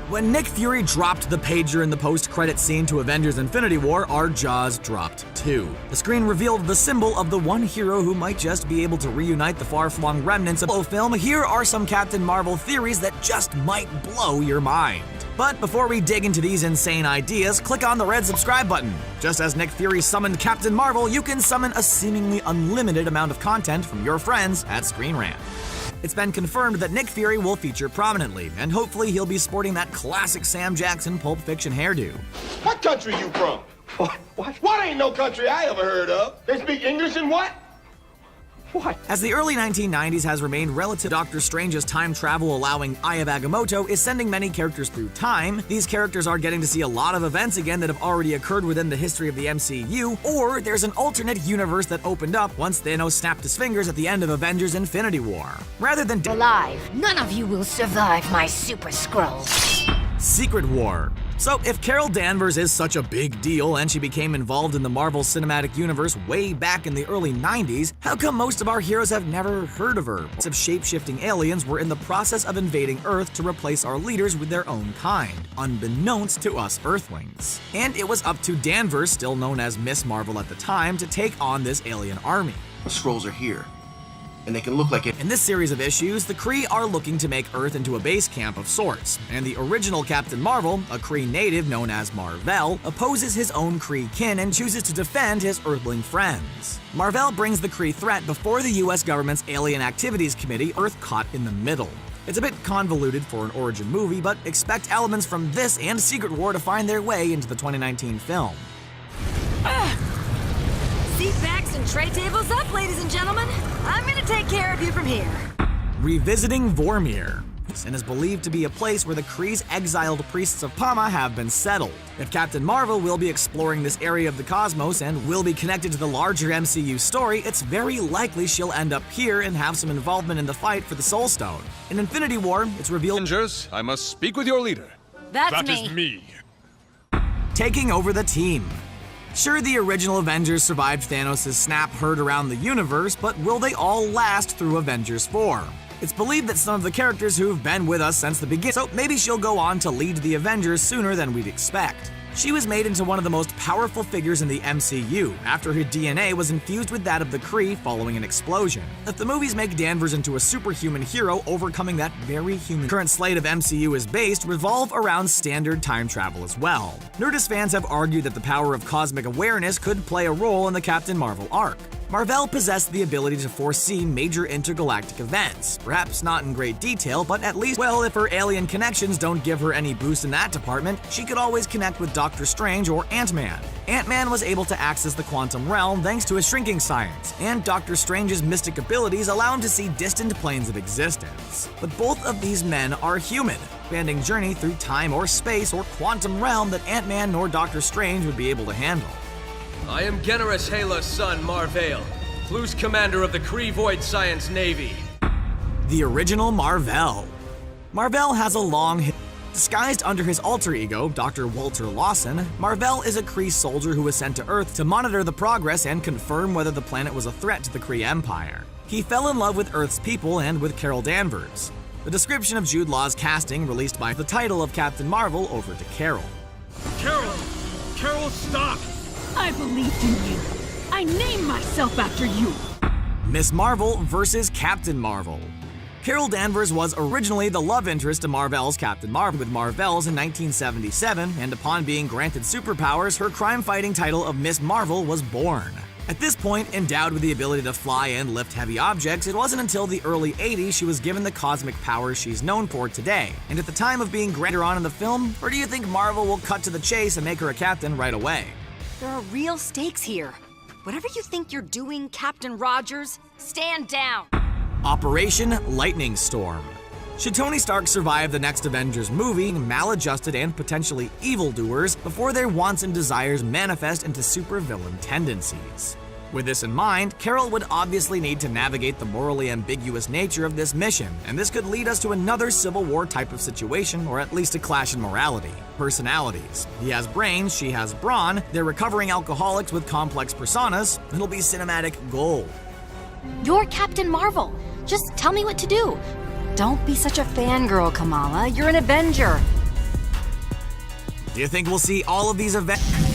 When Nick Fury dropped the pager in the post-credit scene to Avengers Infinity War, our jaws dropped too. The screen revealed the symbol of the one hero who might just be able to reunite the far-flung remnants of the film. Here are some Captain Marvel theories that just might blow your mind. But before we dig into these insane ideas, click on the red subscribe button. Just as Nick Fury summoned Captain Marvel, you can summon a seemingly unlimited amount of content from your friends at Screen Rant. It's been confirmed that Nick Fury will feature prominently, and hopefully he'll be sporting that classic Sam Jackson Pulp Fiction hairdo. What country you from? What ain't no country I ever heard of? They speak English and what? As the early 1990s has remained relative, Doctor Strange's time travel allowing Eye of Agamotto is sending many characters through time. These characters are getting to see a lot of events again that have already occurred within the history of the MCU, or there's an alternate universe that opened up once Thanos snapped his fingers at the end of Avengers Infinity War. Rather than alive, none of you will survive my Super Skrulls. Secret War. So if Carol Danvers is such a big deal and she became involved in the Marvel Cinematic Universe way back in the early 90s, how come most of our heroes have never heard of her? Of shape-shifting aliens were in the process of invading Earth to replace our leaders with their own kind, unbeknownst to us Earthlings. And it was up to Danvers, still known as Miss Marvel at the time, to take on this alien army. The Skrulls are here, and they can look like it. In this series of issues, the Kree are looking to make Earth into a base camp of sorts, and the original Captain Marvel, a Kree native known as Mar-Vell, opposes his own Kree kin and chooses to defend his Earthling friends. Mar-Vell brings the Kree threat before the US government's Alien Activities Committee, Earth Caught in the Middle. It's a bit convoluted for an origin movie, but expect elements from this and Secret War to find their way into the 2019 film. Seat backs and tray tables up, ladies and gentlemen. I'm gonna take care of you from here. Revisiting Vormir, and is believed to be a place where the Kree's exiled priests of Pama have been settled. If Captain Marvel will be exploring this area of the cosmos and will be connected to the larger MCU story, it's very likely she'll end up here and have some involvement in the fight for the Soul Stone. In Infinity War, it's revealed Avengers, I must speak with your leader. That's That is me. taking over the team. Sure, the original Avengers survived Thanos' snap heard around the universe, but will they all last through Avengers 4? It's believed that some of the characters who've been with us since the beginning, so maybe she'll go on to lead the Avengers sooner than we'd expect. She was made into one of the most powerful figures in the MCU after her DNA was infused with that of the Kree following an explosion. If the movies make Danvers into a superhuman hero overcoming that very human current slate of MCU is based revolve around standard time travel as well. Nerdist fans have argued that the power of cosmic awareness could play a role in the Captain Marvel arc. Mar-Vell possessed the ability to foresee major intergalactic events, perhaps not in great detail, but at least, well, if her alien connections don't give her any boost in that department, she could always connect with Doctor Strange or Ant-Man. Ant-Man was able to access the quantum realm thanks to his shrinking science, and Doctor Strange's mystic abilities allow him to see distant planes of existence. But both of these men are human, spanning journey through time or space or quantum realm that Ant-Man nor Doctor Strange would be able to handle. I am Generous Hela's son, Mar-Vell, loose commander of the Kree Void Science Navy. The original Mar-Vell. Mar-Vell has a long history. Disguised under his alter ego, Dr. Walter Lawson, Mar-Vell is a Kree soldier who was sent to Earth to monitor the progress and confirm whether the planet was a threat to the Kree Empire. He fell in love with Earth's people and with Carol Danvers. The description of Jude Law's casting released by the title of Captain Marvel over to Carol. Carol, stop! I believed in you. I named myself after you. Miss Marvel versus Captain Marvel. Carol Danvers was originally the love interest to Mar-Vell's Captain Marvel with Mar-Vell's in 1977, and upon being granted superpowers, her crime-fighting title of Miss Marvel was born. At this point, endowed with the ability to fly and lift heavy objects, it wasn't until the early 80s she was given the cosmic powers she's known for today. And at the time of being granted her on in the film, or do you think Marvel will cut to the chase and make her a captain right away? There are real stakes here. Whatever you think you're doing, Captain Rogers, stand down. Operation Lightning Storm. Should Tony Stark survive the next Avengers movie, maladjusted and potentially evildoers before their wants and desires manifest into supervillain tendencies? With this in mind, Carol would obviously need to navigate the morally ambiguous nature of this mission, and this could lead us to another Civil War type of situation, or at least a clash in morality. Personalities. He has brains, she has brawn, they're recovering alcoholics with complex personas, it'll be cinematic gold. You're Captain Marvel. Just tell me what to do. Don't be such a fangirl, Kamala. You're an Avenger. Do you think we'll see all of these events?